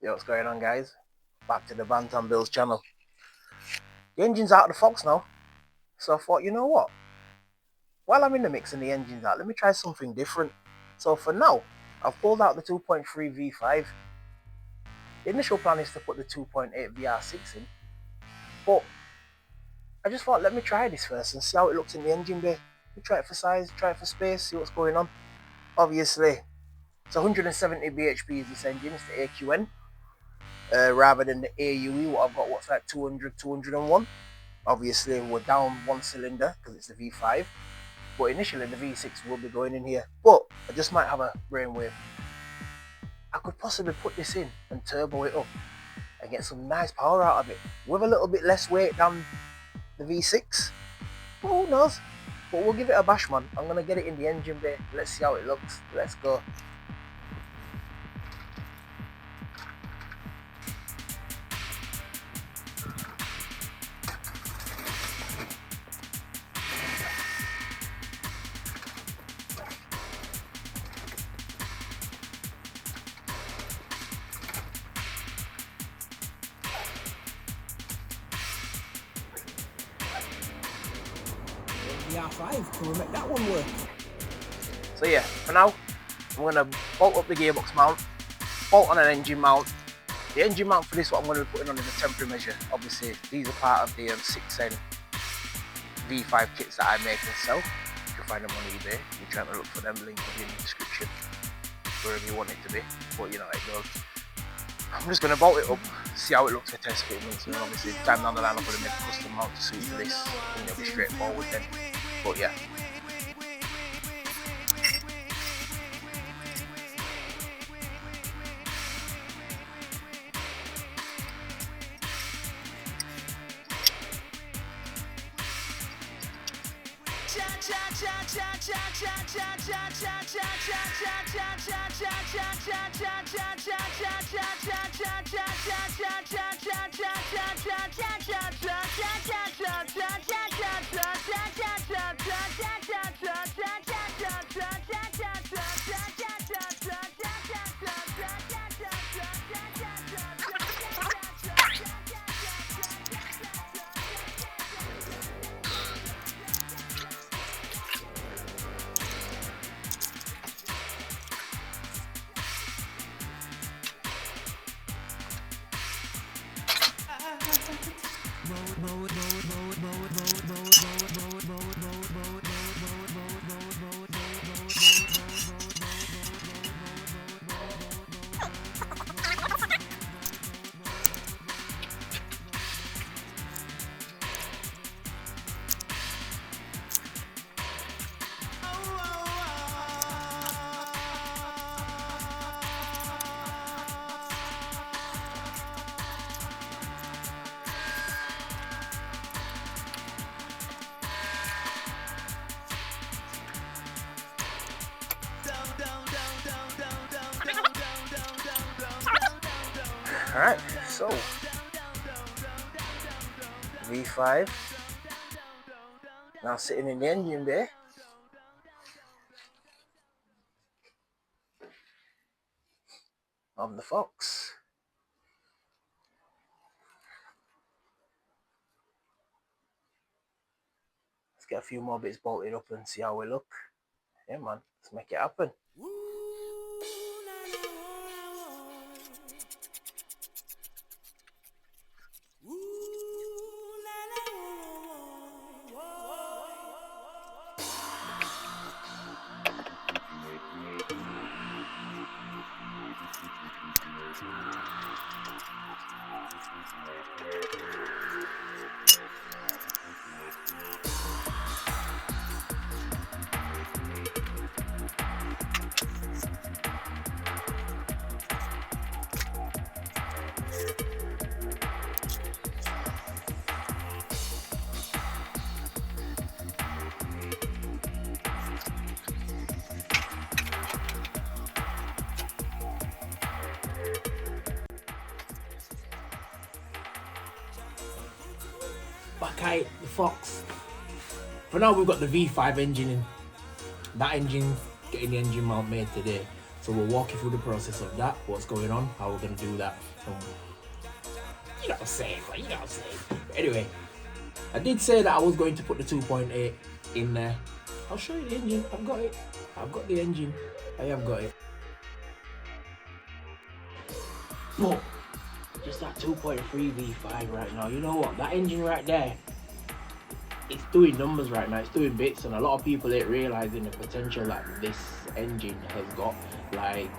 Yo, what's going on, guys? Back to the Bantanbuilds channel. The engine's out of the Fox now, so I thought, you know what? While I'm in the mix and the engine's out, let me try something different. So for now, I've pulled out the 2.3 V5. The initial plan is to put the 2.8 vr6 in, but I just thought, let me try this first and see how it looks in the engine bay. Let me try it for size, try it for space, see what's going on. Obviously, it's 170 bhp is this engine, it's the AQN. Rather than the AUE, what I've got, what's like 200, 201. Obviously, we're down one cylinder because it's the V5, but initially the V6 will be going in here. But I just might have a brainwave. I could possibly put this in and turbo it up and get some nice power out of it with a little bit less weight than the V6. Well, who knows? But we'll give it a bash, man. I'm gonna get it in the engine bay. Let's see how it looks. Let's go. vr5, can we make that one work? So yeah, for now, I'm gonna bolt up the gearbox mount, bolt on an engine mount. The engine mount for this, what I'm going to be putting on is a temporary measure. Obviously, these are part of the 6N V5 kits that I make and sell. You can find them on eBay. You're trying to look for them, link will be in the description, wherever you want it to be. But you know how it goes. I'm just going to bolt it up, see how it looks for test fitments, and obviously time down the line I'm going to make a custom mount to suit for this, and it'll be straightforward then. But yeah. Alright, so V5 now sitting in the engine bay. Of the Fox. Let's get a few more bits bolted up and see how we look. Yeah man, let's make it happen. Back at the Fox. For now we've got the V5 engine in. That engine, getting the engine mount made today. So we'll walk you through the process of that, what's going on, how we're gonna do that. You know what I'm saying, like, you know what I'm saying. But anyway, I did say that I was going to put the 2.8 in there. I'll show you the engine. I've got it. I've got the engine. I have got it. But just that 2.3 V5 right now. You know what? That engine right there, it's doing numbers right now. It's doing bits, and a lot of people ain't realizing the potential that this engine has got. Like,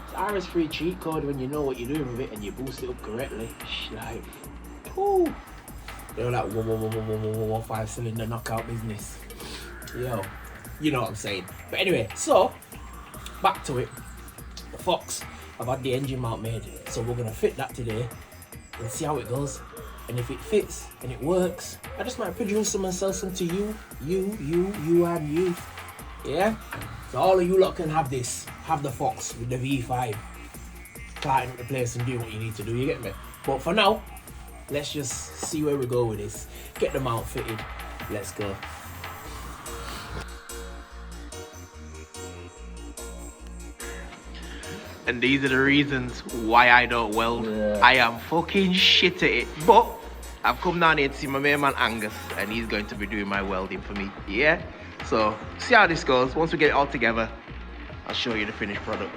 it's RS3 cheat code when you know what you're doing with it and you boost it up correctly. Like, whoo. They're like, whoa, whoa, whoa, whoa, whoa, whoa, whoa, 5-cylinder knockout business. Yo, you know what I'm saying. But anyway, so back to it. The Fox, I've had the engine mount made, so we're gonna fit that today and see how it goes. And if it fits and it works, I just might produce some and sell some to you, and you. Yeah? So all of you lot can have this. Have the Fox with the V5. Tighten up the place and do what you need to do, you get me? But for now, let's just see where we go with this. Get the mount fitted. Let's go. And these are the reasons why I don't weld. Yeah. I am fucking shit at it. But I've come down here to see my main man Angus, and he's going to be doing my welding for me. Yeah? So, see how this goes. Once we get it all together, I'll show you the finished product.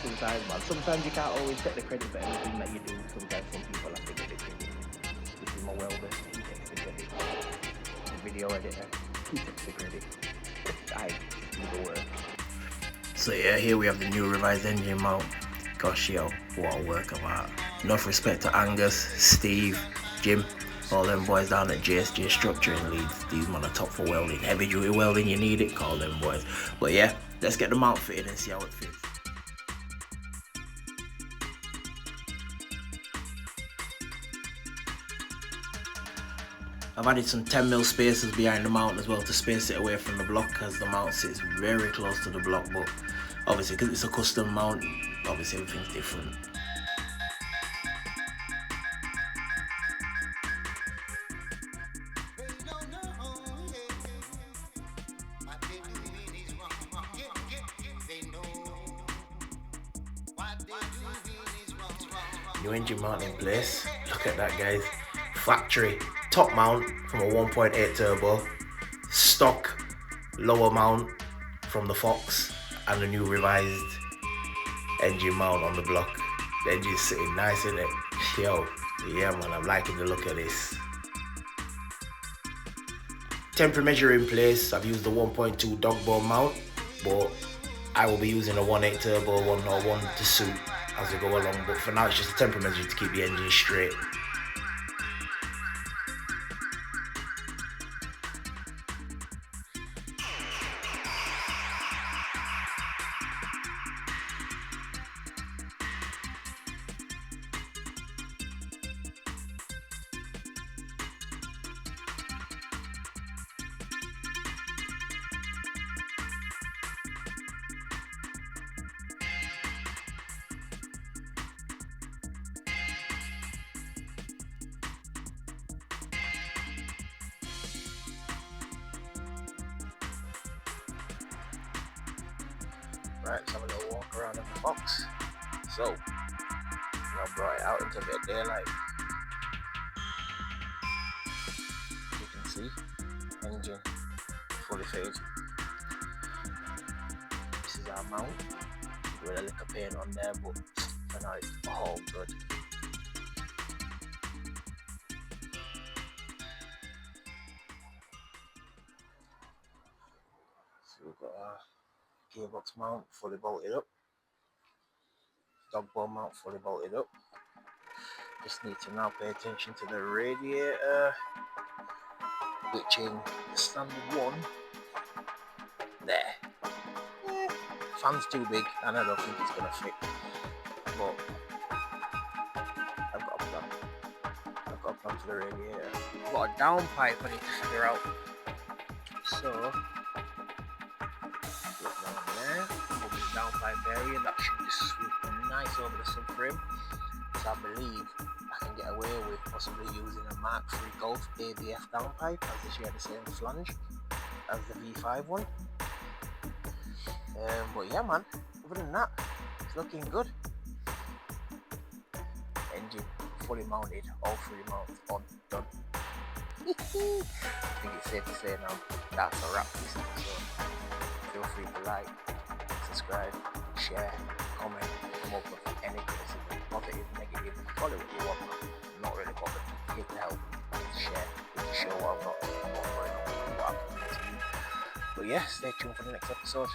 Sometimes, man. Sometimes you can't always take the credit for everything that you do. Sometimes some people have to get the credit. This is my welder. He takes the credit. The video editor. He takes the credit. I do the work. So yeah, here we have the new revised engine mount. Gosh, yo, what a work of art. Enough respect to Angus, Steve, Jim, all them boys down at JSJ Structuring Leeds. These men are top for welding. Heavy duty welding, you need it, call them boys. But yeah, let's get the mount fitted and see how it fits. I've added some 10mm spacers behind the mount as well to space it away from the block, as the mount sits very close to the block, but obviously because it's a custom mount, obviously everything's different. New engine mount in place. Look at that, guys. Factory top mount from a 1.8 turbo, stock lower mount from the Fox, and a new revised engine mount on the block. The engine's sitting nice, isn't it? Yo, yeah man, I'm liking the look of this. Temperature measure in place. I've used the 1.2 dog bone mount, but I will be using a 1.8 turbo 101 to suit as we go along, but for now it's just a temperature measure to keep the engine straight. Right, let's have a little walk around in the box. So, I brought it out into a bit of daylight. You can see, engine fully fitted. This is our mount with a lick of paint on there, but for now it's all good. So we've got our gearbox mount fully bolted up, dog bone mount fully bolted up. Just need to now pay attention to the radiator, which in the standard one, there. Fan's too big and I don't think it's going to fit, but I've got a plan. I've got a plan for the radiator. I've got a downpipe I need to figure out. So, look down there, over the downpipe area, that should just swoop nice over the subframe. So I believe I can get away with possibly using a Mark III Golf ABF downpipe as they share the same flange as the V5 one. But yeah, man, other than that, it's looking good. Engine fully mounted, all three mounts on, done. I think it's safe to say now, that's a wrap for this episode. Feel free to like, subscribe, share, comment, come up with any criticism, positive, negative, call it what you want. I'm not really bothered. Here to help, here to share, here to show what I've got, what's going on, what I've done to you. But yeah, stay tuned for the next episode.